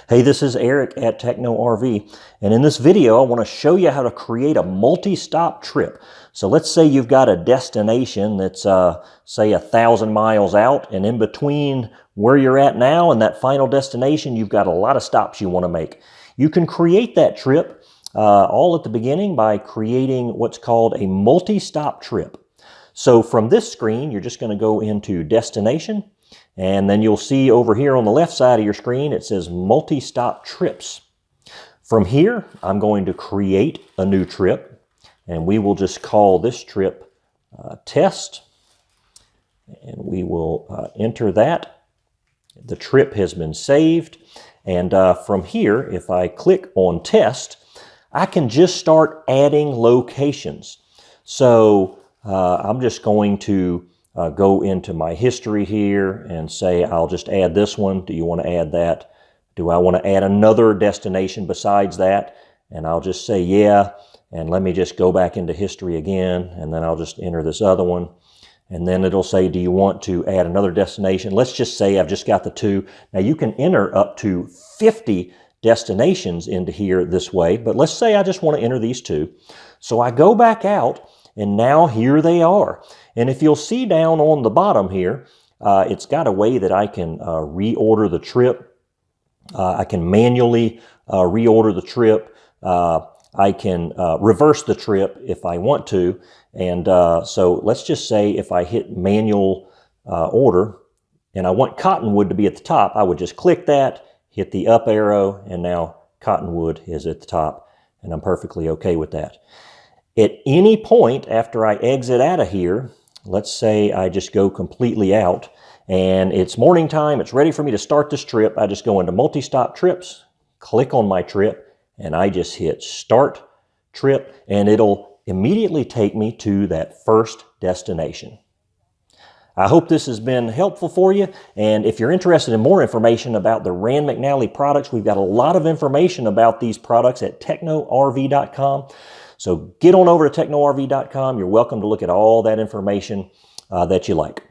Hey, this is Eric at TechnoRV, and in this video I want to show you how to create a multi-stop trip. So let's say you've got a destination that's say 1,000 miles out, and in between where you're at now and that final destination you've got a lot of stops you want to make. You can create that trip all at the beginning by creating what's called a multi-stop trip. So from this screen you're just going to go into Destination, and then you'll see over here on the left side of your screen it says multi-stop trips. From here I'm going to create a new trip, and we will just call this trip test, and we will enter that. The trip has been saved, and from here if I click on test I can just start adding locations. So I'm just going to go into my history here and say I'll just add this one. Do you want to add that? Do I want to add another destination besides that? And I'll just say yeah, and let me just go back into history again, and then I'll just enter this other one, and then it'll say do you want to add another destination. Let's just say I've just got the 2. Now you can enter up to 50 destinations into here this way, but let's say I just want to enter these 2. So I go back out, and now here they are. And if you'll see down on the bottom here, it's got a way that I can reorder the trip. I can manually reorder the trip. I can reverse the trip if I want to. And so let's just say if I hit manual order and I want Cottonwood to be at the top, I would just click that, hit the up arrow, and now Cottonwood is at the top, and I'm perfectly okay with that. At any point after I exit out of here, let's say I just go completely out and it's morning time, it's ready for me to start this trip, I just go into multi-stop trips, click on my trip, and I just hit start trip, and it'll immediately take me to that first destination. I hope this has been helpful for you, and if you're interested in more information about the Rand McNally products, we've got a lot of information about these products at TechnoRV.com. So get on over to TechnoRV.com. You're welcome to look at all that information that you like.